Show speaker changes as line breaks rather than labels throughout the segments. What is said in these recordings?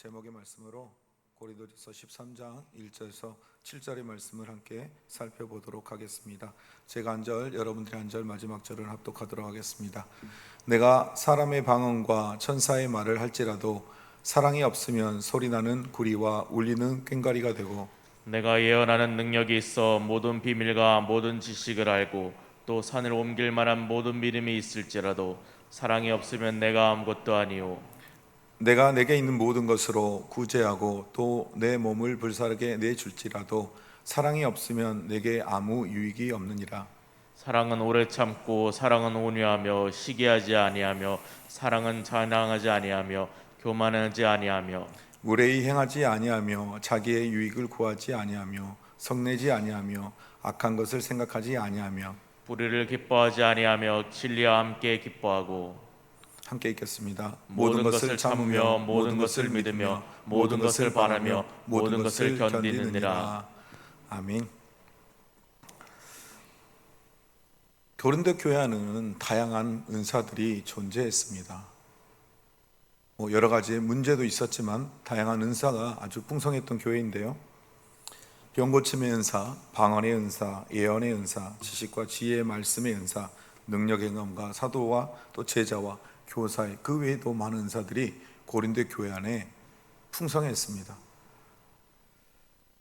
제목의 말씀으로 고린도전서 13장 1절에서 7절의 말씀을 함께 살펴보도록 하겠습니다. 제가 한 절, 여러분들이 한 절, 마지막 절을 합독하도록 하겠습니다. 내가 사람의 방언과 천사의 말을 할지라도 사랑이 없으면 소리나는 구리와 울리는 꽹과리가 되고,
내가 예언하는 능력이 있어 모든 비밀과 모든 지식을 알고 또 산을 옮길 만한 모든 믿음이 있을지라도 사랑이 없으면 내가 아무것도 아니요.
내가 내게 있는 모든 것으로 구제하고 또 내 몸을 불사르게 내줄지라도 사랑이 없으면 내게 아무 유익이 없느니라.
사랑은 오래 참고 사랑은 온유하며 시기하지 아니하며 사랑은 자랑하지 아니하며 교만하지 아니하며
무례히 행하지 아니하며 자기의 유익을 구하지 아니하며 성내지 아니하며 악한 것을 생각하지 아니하며.
불의를 기뻐하지 아니하며 진리와 함께 기뻐하고
함께 읽겠습니다.
모든 것을 참으며 모든 것을 믿으며 모든 것을 바라며 모든 것을 견디느니라.
아멘. 고린도 교회 안에는 다양한 은사들이 존재했습니다. 여러 가지 문제도 있었지만 다양한 은사가 아주 풍성했던 교회인데요. 병고침의 은사, 방언의 은사, 예언의 은사, 지식과 지혜의 말씀의 은사, 능력의 응함과 사도와 또 제자와 교사의 그 외에도 많은 은사들이 고린도 교회 안에 풍성했습니다.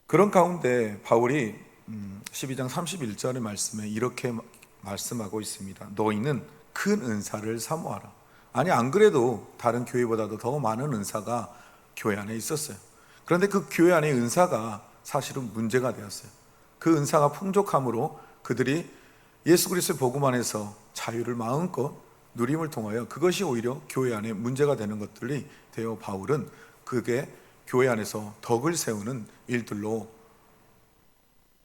그런 가운데 바울이 12장 31절의 말씀에 이렇게 말씀하고 있습니다. 너희는 큰 은사를 사모하라. 아니, 안 그래도 다른 교회보다도 더 많은 은사가 교회 안에 있었어요. 그런데 그 교회 안에 은사가 사실은 문제가 되었어요. 그 은사가 풍족함으로 그들이 예수 그리스도의 복음 안에서 자유를 마음껏 누림을 통하여 그것이 오히려 교회 안에 문제가 되는 것들이 되어 바울은 그게 교회 안에서 덕을 세우는 일들로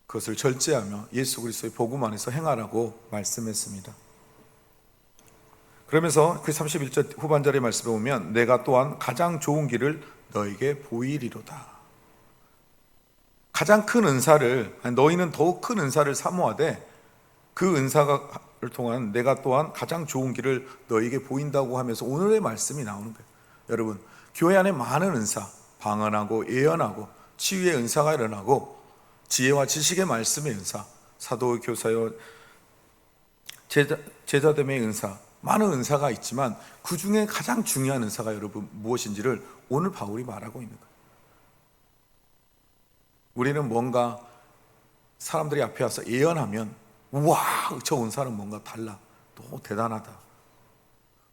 그것을 절제하며 예수 그리스도의 복음 안에서 행하라고 말씀했습니다. 그러면서 그 31절 후반절의 말씀에 보면 내가 또한 가장 좋은 길을 너에게 보이리로다. 가장 큰 은사를, 너희는 더욱 큰 은사를 사모하되 그 은사를 통한 내가 또한 가장 좋은 길을 너에게 보인다고 하면서 오늘의 말씀이 나오는 거예요. 여러분, 교회 안에 많은 은사, 방언하고 예언하고 치유의 은사가 일어나고 지혜와 지식의 말씀의 은사, 사도 교사요 제자됨의 은사, 많은 은사가 있지만 그 중에 가장 중요한 은사가 여러분 무엇인지를 오늘 바울이 말하고 있는 거예요. 우리는 뭔가 사람들이 앞에 와서 예언하면 우와, 저 은사는 뭔가 달라, 또 대단하다.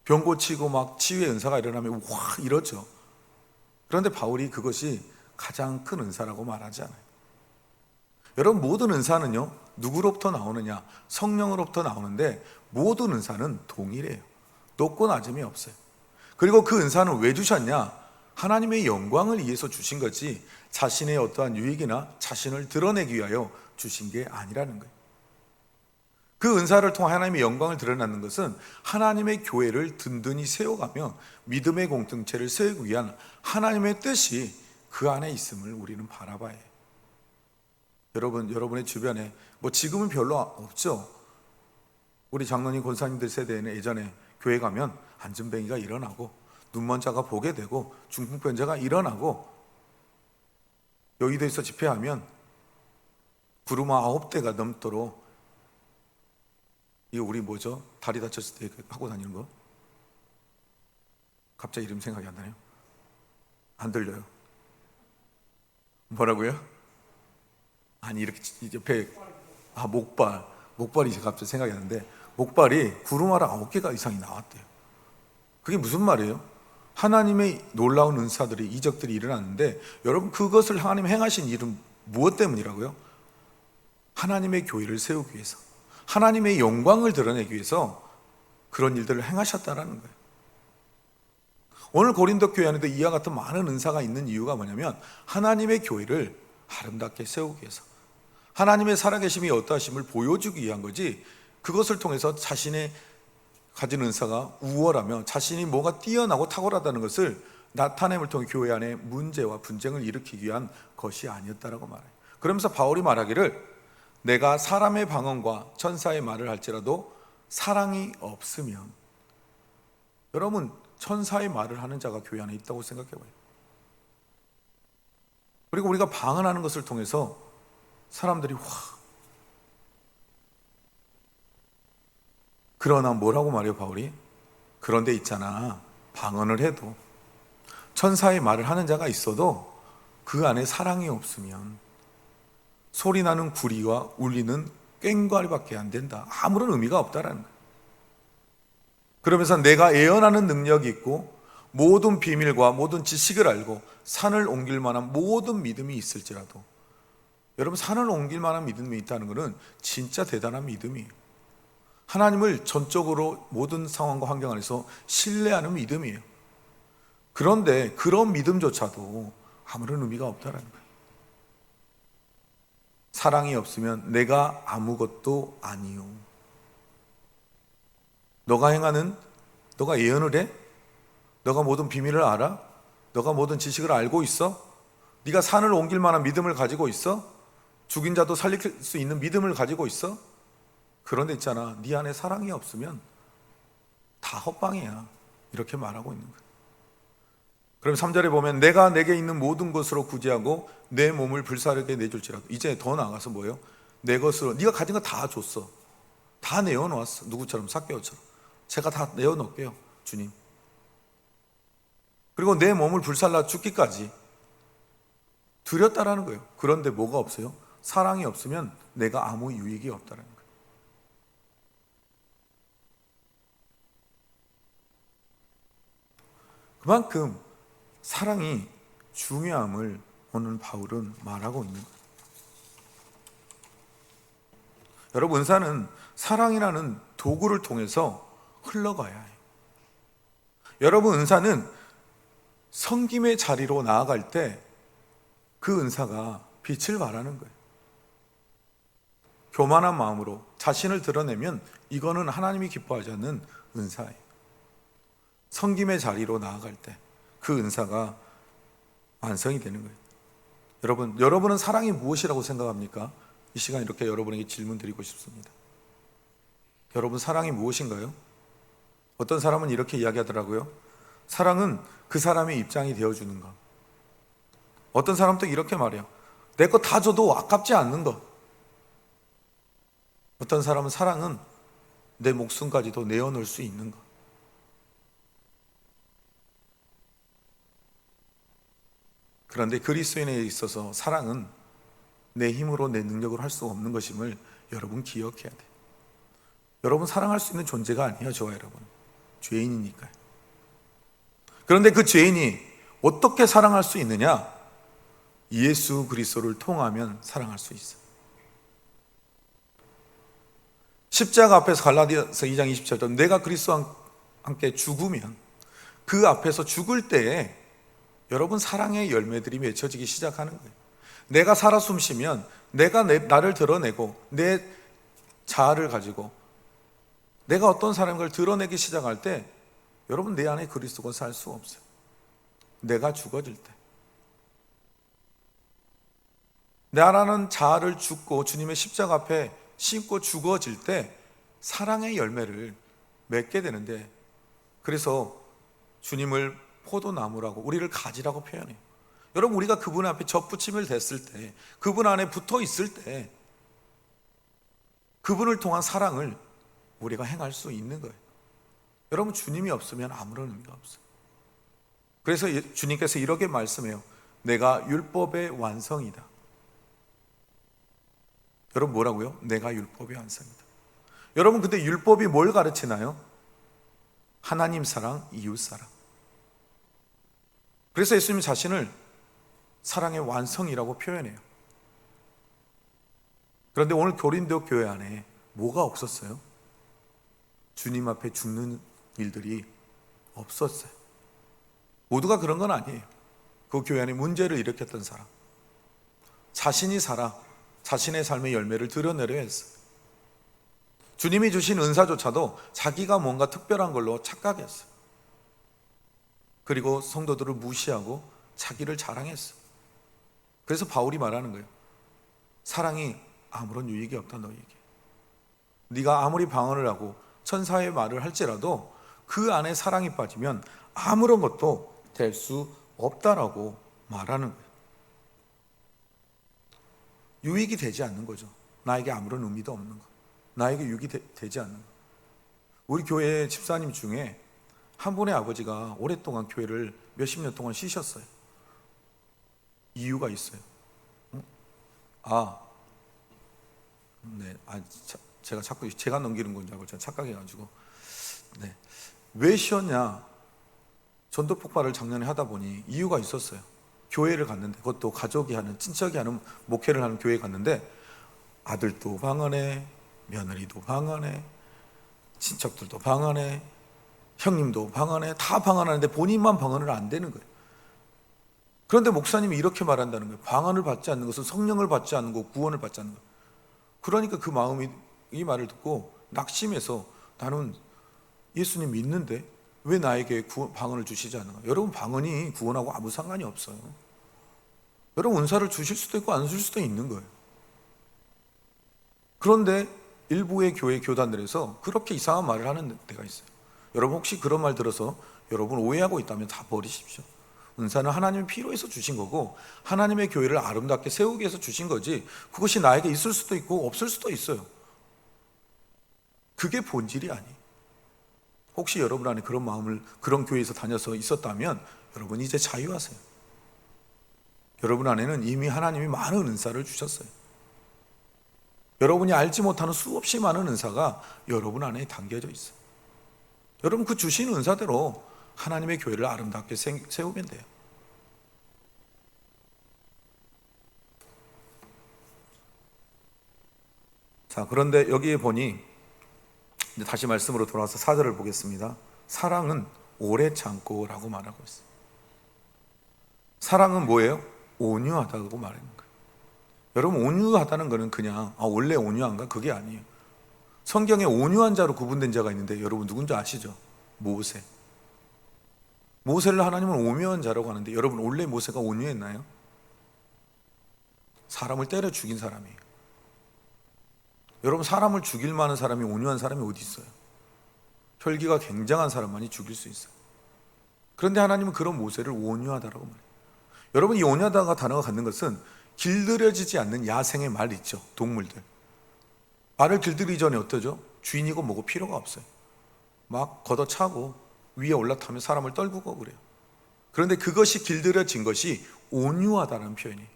병 고치고 막 치유의 은사가 일어나면 와 이러죠. 그런데 바울이 그것이 가장 큰 은사라고 말하지 않아요. 여러분, 모든 은사는요 누구로부터 나오느냐? 성령으로부터 나오는데 모든 은사는 동일해요. 높고 낮음이 없어요. 그리고 그 은사는 왜 주셨냐? 하나님의 영광을 위해서 주신 거지 자신의 어떠한 유익이나 자신을 드러내기 위하여 주신 게 아니라는 거예요. 그 은사를 통해 하나님의 영광을 드러내는 것은 하나님의 교회를 든든히 세워가며 믿음의 공동체를 세우기 위한 하나님의 뜻이 그 안에 있음을 우리는 바라봐야 해요. 여러분의 주변에 지금은 별로 없죠. 우리 장로님 권사님들 세대에는 예전에 교회 가면 안전뱅이가 일어나고 눈먼 자가 보게 되고 중풍병자가 일어나고 여의도에서 집회하면 구루마 9대가 넘도록 이거 우리 다리 다쳤을 때 하고 다니는 거? 갑자기 이름 생각이 안 나네요. 안 들려요. 뭐라고요? 아니 이렇게 옆에 목발이 이제 갑자기 생각이 나는데 목발이 구루마라 9개가 이상이 나왔대요. 그게 무슨 말이에요? 하나님의 놀라운 은사들이 이적들이 일어났는데 여러분 그것을 하나님 행하신 일은 무엇 때문이라고요? 하나님의 교회를 세우기 위해서, 하나님의 영광을 드러내기 위해서 그런 일들을 행하셨다라는 거예요. 오늘 고린도 교회 안에도 이와 같은 많은 은사가 있는 이유가 뭐냐면 하나님의 교회를 아름답게 세우기 위해서, 하나님의 살아계심이 어떠하심을 보여주기 위한 거지 그것을 통해서 자신의 가진 은사가 우월하며 자신이 뭐가 뛰어나고 탁월하다는 것을 나타냄을 통해 교회 안에 문제와 분쟁을 일으키기 위한 것이 아니었다라고 말해요. 그러면서 바울이 말하기를 내가 사람의 방언과 천사의 말을 할지라도 사랑이 없으면, 여러분 천사의 말을 하는 자가 교회 안에 있다고 생각해 봐요. 그리고 우리가 방언하는 것을 통해서 사람들이 와. 그러나 뭐라고 말해요 바울이? 그런데 있잖아, 방언을 해도 천사의 말을 하는 자가 있어도 그 안에 사랑이 없으면 소리나는 구리와 울리는 꽹과리밖에 안 된다. 아무런 의미가 없다라는 거예요. 그러면서 내가 예언하는 능력이 있고 모든 비밀과 모든 지식을 알고 산을 옮길 만한 모든 믿음이 있을지라도, 여러분 산을 옮길 만한 믿음이 있다는 것은 진짜 대단한 믿음이에요. 하나님을 전적으로 모든 상황과 환경 안에서 신뢰하는 믿음이에요. 그런데 그런 믿음조차도 아무런 의미가 없다는 거예요. 사랑이 없으면 내가 아무것도 아니요. 너가 예언을 해? 너가 모든 비밀을 알아? 너가 모든 지식을 알고 있어? 네가 산을 옮길 만한 믿음을 가지고 있어? 죽인 자도 살릴 수 있는 믿음을 가지고 있어? 그런데 있잖아, 네 안에 사랑이 없으면 다 헛방이야. 이렇게 말하고 있는 거야. 그럼 3절에 보면 내가 내게 있는 모든 것으로 구제하고 내 몸을 불사르게 내줄지라도, 이제 더 나아가서 뭐예요? 내 것으로, 네가 가진 거 다 줬어. 다 내어놓았어. 누구처럼? 삭개오처럼. 제가 다 내어놓을게요, 주님. 그리고 내 몸을 불살라 죽기까지 드렸다라는 거예요. 그런데 뭐가 없어요? 사랑이 없으면 내가 아무 유익이 없다는 거예요. 그만큼 사랑이 중요함을 오늘 바울은 말하고 있는 거예요. 여러분, 은사는 사랑이라는 도구를 통해서 흘러가야 해요. 여러분, 은사는 섬김의 자리로 나아갈 때 그 은사가 빛을 발하는 거예요. 교만한 마음으로 자신을 드러내면 이거는 하나님이 기뻐하지 않는 은사예요. 섬김의 자리로 나아갈 때 그 은사가 완성이 되는 거예요. 여러분은 사랑이 무엇이라고 생각합니까? 이 시간 이렇게 여러분에게 질문 드리고 싶습니다. 여러분, 사랑이 무엇인가요? 어떤 사람은 이렇게 이야기하더라고요. 사랑은 그 사람의 입장이 되어주는 것. 어떤 사람도 이렇게 말해요. 내 거 다 줘도 아깝지 않는 것. 어떤 사람은 사랑은 내 목숨까지도 내어놓을 수 있는 것. 그런데 그리스도인에 있어서 사랑은 내 힘으로 내 능력으로 할 수 없는 것임을 여러분 기억해야 돼요. 여러분, 사랑할 수 있는 존재가 아니에요. 저와 여러분 죄인이니까요. 그런데 그 죄인이 어떻게 사랑할 수 있느냐? 예수 그리스도를 통하면 사랑할 수 있어요. 십자가 앞에서 갈라디아서 2장 20절에 내가 그리스도와 함께 죽으면, 그 앞에서 죽을 때에 여러분 사랑의 열매들이 맺혀지기 시작하는 거예요. 내가 살아 숨쉬면 내가 나를 드러내고 내 자아를 가지고 내가 어떤 사람인 걸 드러내기 시작할 때 여러분 내 안에 그리스도가 살 수 없어요. 내가 죽어질 때, 나라는 자아를 죽고 주님의 십자가 앞에 심고 죽어질 때 사랑의 열매를 맺게 되는데, 그래서 주님을 포도나무라고, 우리를 가지라고 표현해요. 여러분, 우리가 그분 앞에 접붙임을 댔을 때, 그분 안에 붙어 있을 때 그분을 통한 사랑을 우리가 행할 수 있는 거예요. 여러분, 주님이 없으면 아무런 의미가 없어요. 그래서 주님께서 이렇게 말씀해요. 내가 율법의 완성이다. 여러분, 뭐라고요? 내가 율법의 완성이다. 여러분, 근데 율법이 뭘 가르치나요? 하나님 사랑, 이웃 사랑. 그래서 예수님 자신을 사랑의 완성이라고 표현해요. 그런데 오늘 고린도 교회 안에 뭐가 없었어요? 주님 앞에 죽는 일들이 없었어요. 모두가 그런 건 아니에요. 그 교회 안에 문제를 일으켰던 사람, 자신이 살아 자신의 삶의 열매를 드러내려 했어요. 주님이 주신 은사조차도 자기가 뭔가 특별한 걸로 착각했어요. 그리고 성도들을 무시하고 자기를 자랑했어요. 그래서 바울이 말하는 거예요. 사랑이 아무런 유익이 없다, 너에게. 네가 아무리 방언을 하고 천사의 말을 할지라도 그 안에 사랑이 빠지면 아무런 것도 될 수 없다라고 말하는 거예요. 유익이 되지 않는 거죠. 나에게 아무런 의미도 없는 거. 나에게 유익이 되지 않는 거. 우리 교회 집사님 중에 한 분의 아버지가 오랫동안 교회를 몇십 년 동안 쉬셨어요. 이유가 있어요. 제가 자꾸 제가 넘기는 건 줄 알고 제가 착각해가지고. 네. 왜 쉬었냐? 전도 폭발을 작년에 하다 보니 이유가 있었어요. 교회를 갔는데, 그것도 가족이 하는, 친척이 하는 목회를 하는 교회에 갔는데, 아들도 방 안에, 며느리도 방 안에, 친척들도 방 안에, 형님도 방 안에, 다 방언하는데 본인만 방언을 안 되는 거예요. 그런데 목사님이 이렇게 말한다는 거예요. 방언을 받지 않는 것은 성령을 받지 않는 거, 구원을 받지 않는 거예요. 그러니까 그 마음이, 이 말을 듣고 낙심해서, 나는 예수님 믿는데 왜 나에게 방언을 주시지 않는가? 여러분, 방언이 구원하고 아무 상관이 없어요. 여러분, 은사를 주실 수도 있고 안 주실 수도 있는 거예요. 그런데 일부의 교회 교단들에서 그렇게 이상한 말을 하는 데가 있어요. 여러분, 혹시 그런 말 들어서 여러분 오해하고 있다면 다 버리십시오. 은사는 하나님의 필요해서 주신 거고, 하나님의 교회를 아름답게 세우기 위해서 주신 거지, 그것이 나에게 있을 수도 있고 없을 수도 있어요. 그게 본질이 아니에요. 혹시 여러분 안에 그런 마음을, 그런 교회에서 다녀서 있었다면 여러분 이제 자유하세요. 여러분 안에는 이미 하나님이 많은 은사를 주셨어요. 여러분이 알지 못하는 수없이 많은 은사가 여러분 안에 담겨져 있어요. 여러분, 그 주신 은사대로 하나님의 교회를 아름답게 세우면 돼요. 자, 그런데 여기에 보니, 이제 다시 말씀으로 돌아와서 4절을 보겠습니다. 사랑은 오래 참고 라고 말하고 있어요. 사랑은 뭐예요? 온유하다고 말하는 거예요. 여러분, 온유하다는 거는 그냥 원래 온유한가? 그게 아니에요. 성경에 온유한 자로 구분된 자가 있는데 여러분 누군지 아시죠? 모세. 모세를 하나님은 오묘한 자라고 하는데, 여러분 원래 모세가 온유했나요? 사람을 때려 죽인 사람이에요. 여러분, 사람을 죽일 만한 사람이 온유한 사람이 어디 있어요? 혈기가 굉장한 사람만이 죽일 수 있어요. 그런데 하나님은 그런 모세를 온유하다라고 말해요. 여러분, 이 온유하다가 단어가 갖는 것은 길들여지지 않는 야생의 말 있죠, 동물들. 말을 길들이기 전에 어떠죠? 주인이고 뭐고 필요가 없어요. 막 걷어차고 위에 올라타면 사람을 떨구고 그래요. 그런데 그것이 길들여진 것이 온유하다는 표현이에요.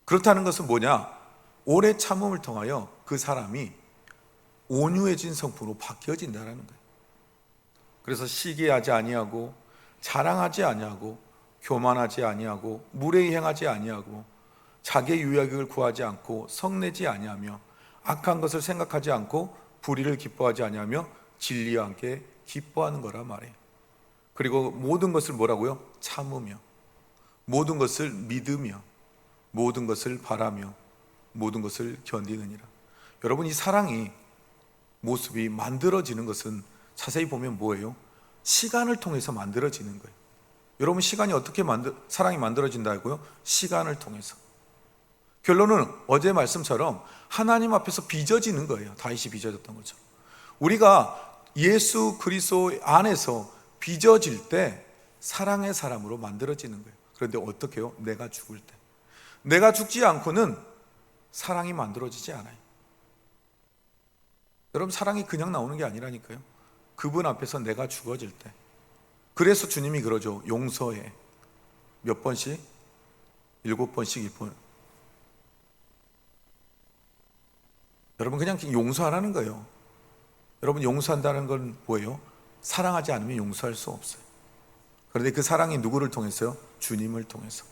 그렇다는 것은 뭐냐? 오래 참음을 통하여 그 사람이 온유해진 성품으로 바뀌어진다는 거예요. 그래서 시기하지 아니하고, 자랑하지 아니하고, 교만하지 아니하고, 무례히 행하지 아니하고, 자기의 유익을 구하지 않고, 성내지 아니하며, 악한 것을 생각하지 않고, 불의를 기뻐하지 아니하며, 진리와 함께 기뻐하는 거라 말해요. 그리고 모든 것을 뭐라고요? 참으며, 모든 것을 믿으며, 모든 것을 바라며, 모든 것을 견디느니라. 여러분, 이 사랑이 모습이 만들어지는 것은 자세히 보면 뭐예요? 시간을 통해서 만들어지는 거예요. 여러분, 시간이 어떻게 사랑이 만들어진다고요? 시간을 통해서. 결론은 어제 말씀처럼 하나님 앞에서 빚어지는 거예요. 다윗이 빚어졌던 것처럼. 우리가 예수 그리스도 안에서 빚어질 때 사랑의 사람으로 만들어지는 거예요. 그런데 어떻게 해요? 내가 죽을 때. 내가 죽지 않고는 사랑이 만들어지지 않아요. 여러분, 사랑이 그냥 나오는 게 아니라니까요. 그분 앞에서 내가 죽어질 때. 그래서 주님이 그러죠. 용서해. 몇 번씩? 7번씩 1번. 여러분, 그냥 용서하라는 거예요. 여러분, 용서한다는 건 뭐예요? 사랑하지 않으면 용서할 수 없어요. 그런데 그 사랑이 누구를 통해서요? 주님을 통해서.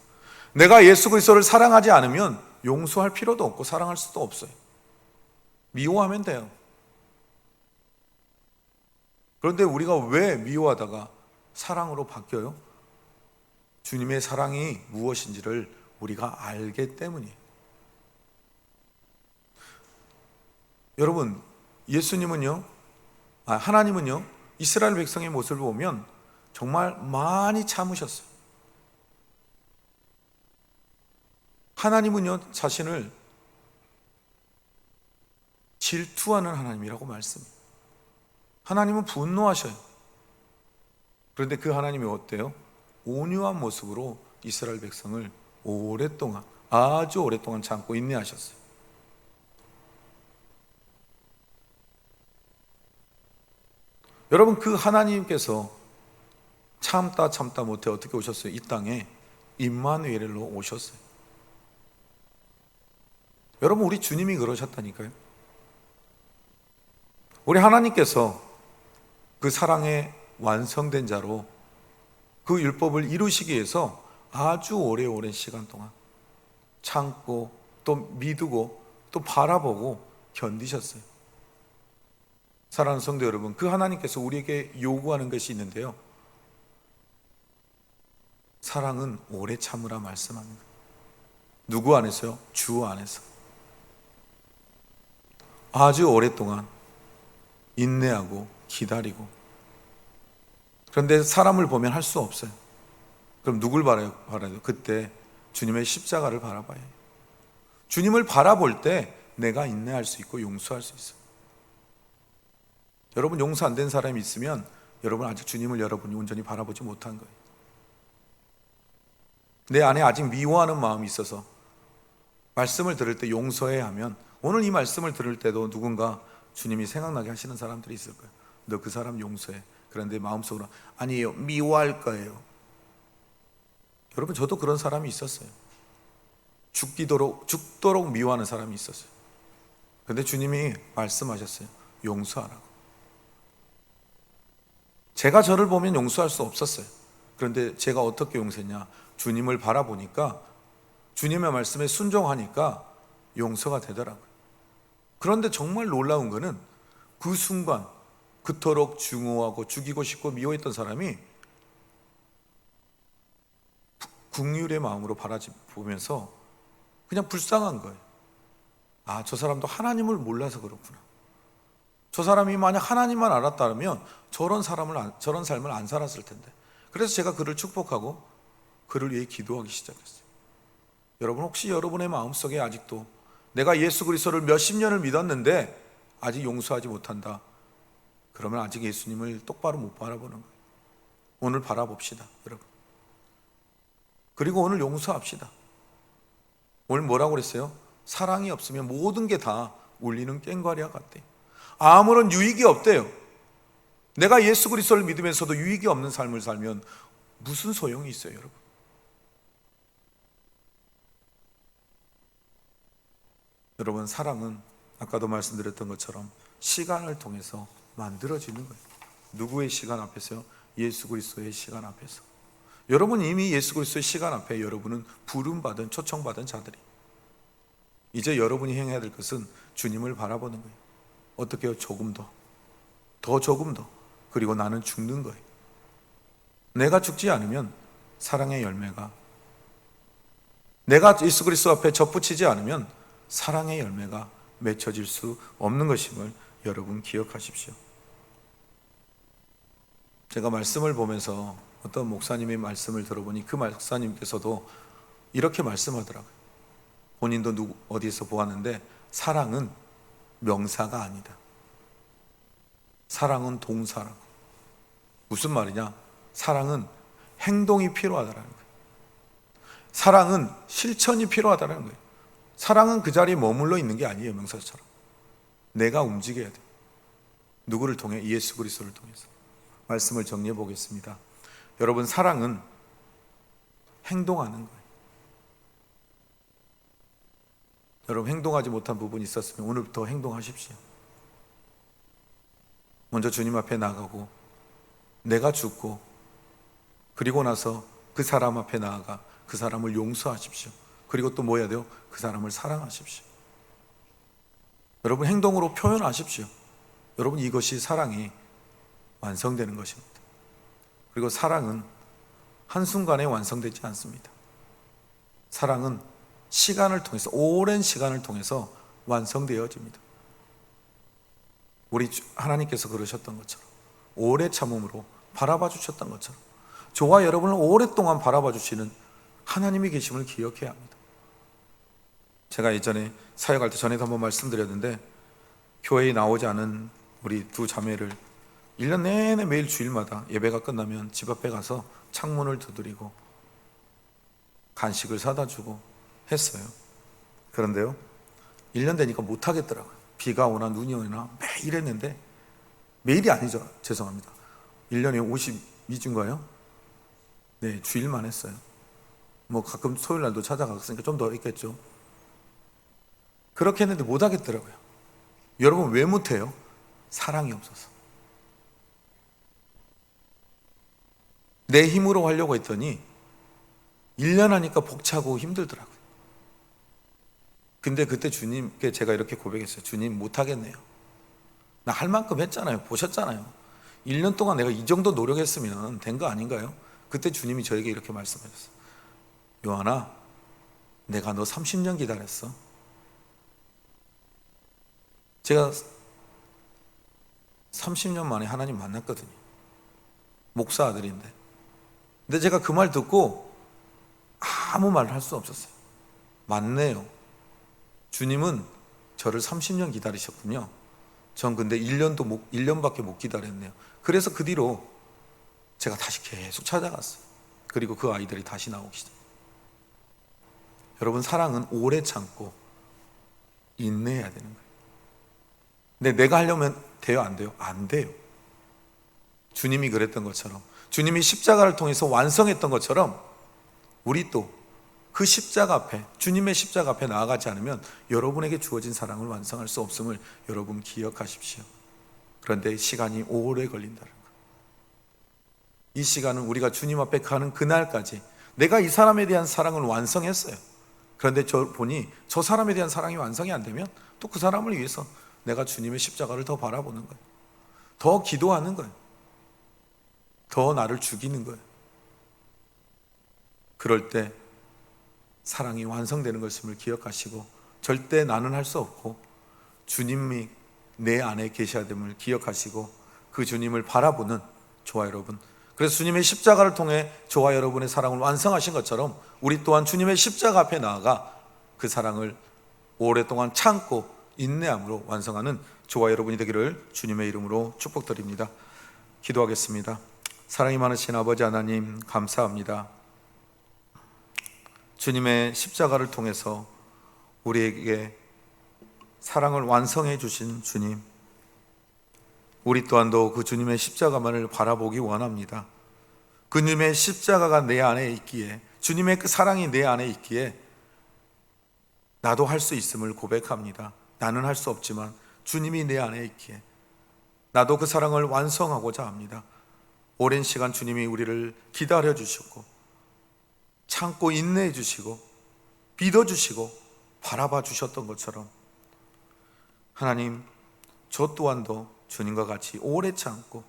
내가 예수 그리스도를 사랑하지 않으면 용서할 필요도 없고 사랑할 수도 없어요. 미워하면 돼요. 그런데 우리가 왜 미워하다가 사랑으로 바뀌어요? 주님의 사랑이 무엇인지를 우리가 알기 때문이에요. 여러분, 하나님은요, 이스라엘 백성의 모습을 보면 정말 많이 참으셨어요. 하나님은요, 자신을 질투하는 하나님이라고 말씀해요. 하나님은 분노하셔요. 그런데 그 하나님이 어때요? 온유한 모습으로 이스라엘 백성을 오랫동안 아주 오랫동안 참고 인내하셨어요. 여러분, 그 하나님께서 참다 못해 어떻게 오셨어요? 이 땅에 임마누엘로 오셨어요. 여러분, 우리 주님이 그러셨다니까요. 우리 하나님께서 그 사랑의 완성된 자로 그 율법을 이루시기 위해서 아주 오랜 시간 동안 참고 또 믿고 또 바라보고 견디셨어요. 사랑하는 성도 여러분, 그 하나님께서 우리에게 요구하는 것이 있는데요, 사랑은 오래 참으라 말씀합니다. 누구 안에서요? 주 안에서. 아주 오랫동안 인내하고 기다리고. 그런데 사람을 보면 할 수 없어요. 그럼 누굴 바라요? 그때 주님의 십자가를 바라봐야 해요. 주님을 바라볼 때 내가 인내할 수 있고 용서할 수 있어요. 여러분, 용서 안 된 사람이 있으면 여러분 아직 주님을 여러분이 온전히 바라보지 못한 거예요. 내 안에 아직 미워하는 마음이 있어서 말씀을 들을 때 용서해야 하면, 오늘 이 말씀을 들을 때도 누군가 주님이 생각나게 하시는 사람들이 있을 거예요. 너 그 사람 용서해. 그런데 마음속으로 아니에요, 미워할 거예요. 여러분, 저도 그런 사람이 있었어요. 죽도록 미워하는 사람이 있었어요. 그런데 주님이 말씀하셨어요. 용서하라고. 제가 저를 보면 용서할 수 없었어요. 그런데 제가 어떻게 용서했냐? 주님을 바라보니까, 주님의 말씀에 순종하니까 용서가 되더라고요. 그런데 정말 놀라운 거는 그 순간 그토록 증오하고 죽이고 싶고 미워했던 사람이 긍휼의 마음으로 바라보면서 그냥 불쌍한 거예요. 아, 저 사람도 하나님을 몰라서 그렇구나. 저 사람이 만약 하나님만 알았다면 저런 삶을 안 살았을 텐데. 그래서 제가 그를 축복하고 그를 위해 기도하기 시작했어요. 여러분, 혹시 여러분의 마음속에 아직도 내가 예수 그리스도를 몇십 년을 믿었는데 아직 용서하지 못한다, 그러면 아직 예수님을 똑바로 못 바라보는 거예요. 오늘 바라봅시다, 여러분. 그리고 오늘 용서합시다. 오늘 뭐라고 그랬어요? 사랑이 없으면 모든 게 다 울리는 꽹과리와 같대요. 아무런 유익이 없대요. 내가 예수 그리스도를 믿으면서도 유익이 없는 삶을 살면 무슨 소용이 있어요, 여러분? 여러분, 사랑은 아까도 말씀드렸던 것처럼 시간을 통해서 만들어지는 거예요. 누구의 시간 앞에서요? 예수 그리스도의 시간 앞에서. 여러분, 이미 예수 그리스도의 시간 앞에 여러분은 부름받은, 초청받은 자들이. 이제 여러분이 행해야 될 것은 주님을 바라보는 거예요. 어떻게 해요? 조금 더 조금 더. 그리고 나는 죽는 거예요. 내가 죽지 않으면 사랑의 열매가, 내가 예수 그리스도 앞에 접붙이지 않으면 사랑의 열매가 맺혀질 수 없는 것임을 여러분 기억하십시오. 제가 말씀을 보면서 어떤 목사님의 말씀을 들어보니 그 목사님께서도 이렇게 말씀하더라고요. 본인도 어디에서 보았는데, 사랑은 명사가 아니다. 사랑은 동사라고. 무슨 말이냐? 사랑은 행동이 필요하다는 거예요. 사랑은 실천이 필요하다는 거예요. 사랑은 그 자리에 머물러 있는 게 아니에요, 명사처럼. 내가 움직여야 돼요. 누구를 통해? 예수 그리스도를 통해서. 말씀을 정리해 보겠습니다. 여러분, 사랑은 행동하는 거예요. 여러분, 행동하지 못한 부분이 있었으면 오늘부터 행동하십시오. 먼저 주님 앞에 나가고 내가 죽고, 그리고 나서 그 사람 앞에 나아가 그 사람을 용서하십시오. 그리고 또 뭐 해야 돼요? 그 사람을 사랑하십시오. 여러분, 행동으로 표현하십시오. 여러분, 이것이 사랑이 완성되는 것입니다. 그리고 사랑은 한순간에 완성되지 않습니다. 사랑은 시간을 통해서, 오랜 시간을 통해서 완성되어집니다. 우리 하나님께서 그러셨던 것처럼, 오래 참음으로 바라봐 주셨던 것처럼 저와 여러분을 오랫동안 바라봐 주시는 하나님이 계심을 기억해야 합니다. 제가 예전에 사역할 때 전에도 한번 말씀드렸는데, 교회에 나오지 않은 우리 두 자매를 1년 내내 매일 주일마다 예배가 끝나면 집 앞에 가서 창문을 두드리고 간식을 사다 주고 했어요. 그런데요, 1년 되니까 못 하겠더라고요. 비가 오나 눈이 오나 매일 했는데, 매일이 아니죠. 죄송합니다. 1년에 52주인가요? 네, 주일만 했어요. 뭐 가끔 토요일 날도 찾아갔으니까 좀 더 했겠죠. 그렇게 했는데 못 하겠더라고요. 여러분, 왜 못해요? 사랑이 없어서. 내 힘으로 하려고 했더니 1년 하니까 벅차고 힘들더라고요. 근데 그때 주님께 제가 이렇게 고백했어요. 주님, 못하겠네요. 나 할 만큼 했잖아요. 보셨잖아요. 1년 동안 내가 이 정도 노력했으면 된 거 아닌가요? 그때 주님이 저에게 이렇게 말씀하셨어요. 요한아, 내가 너 30년 기다렸어. 제가 30년 만에 하나님 만났거든요. 목사 아들인데. 근데 제가 그 말 듣고 아무 말을 할 수 없었어요. 맞네요. 주님은 저를 30년 기다리셨군요. 전 근데 1년밖에 못 기다렸네요. 그래서 그 뒤로 제가 다시 계속 찾아갔어요. 그리고 그 아이들이 다시 나오기 시작해요. 여러분, 사랑은 오래 참고 인내해야 되는 거예요. 근데 내가 하려면 돼요, 안 돼요? 안 돼요. 주님이 그랬던 것처럼, 주님이 십자가를 통해서 완성했던 것처럼, 우리 또 그 십자가 앞에, 주님의 십자가 앞에 나아가지 않으면 여러분에게 주어진 사랑을 완성할 수 없음을 여러분 기억하십시오. 그런데 시간이 오래 걸린다는 것. 이 시간은 우리가 주님 앞에 가는 그날까지 내가 이 사람에 대한 사랑을 완성했어요. 그런데 보니 저 사람에 대한 사랑이 완성이 안 되면 또 그 사람을 위해서 내가 주님의 십자가를 더 바라보는 거예요. 더 기도하는 거예요. 더 나를 죽이는 거예요. 그럴 때 사랑이 완성되는 것임을 기억하시고, 절대 나는 할 수 없고 주님이 내 안에 계셔야 됨을 기억하시고, 그 주님을 바라보는 저와 여러분, 그래서 주님의 십자가를 통해 저와 여러분의 사랑을 완성하신 것처럼 우리 또한 주님의 십자가 앞에 나아가 그 사랑을 오랫동안 참고 인내함으로 완성하는 저와 여러분이 되기를 주님의 이름으로 축복드립니다. 기도하겠습니다. 사랑이 많으신 아버지 하나님, 감사합니다. 주님의 십자가를 통해서 우리에게 사랑을 완성해 주신 주님, 우리 또한도 그 주님의 십자가만을 바라보기 원합니다. 그님의 십자가가 내 안에 있기에, 주님의 그 사랑이 내 안에 있기에 나도 할 수 있음을 고백합니다. 나는 할 수 없지만 주님이 내 안에 있기에 나도 그 사랑을 완성하고자 합니다. 오랜 시간 주님이 우리를 기다려 주셨고, 참고 인내해 주시고, 믿어 주시고, 바라봐 주셨던 것처럼 하나님, 저 또한도 주님과 같이 오래 참고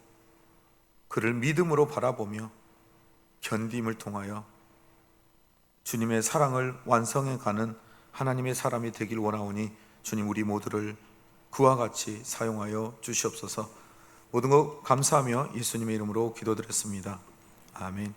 그를 믿음으로 바라보며 견딤을 통하여 주님의 사랑을 완성해 가는 하나님의 사람이 되길 원하오니, 주님, 우리 모두를 그와 같이 사용하여 주시옵소서. 모든 것 감사하며 예수님의 이름으로 기도드렸습니다. 아멘.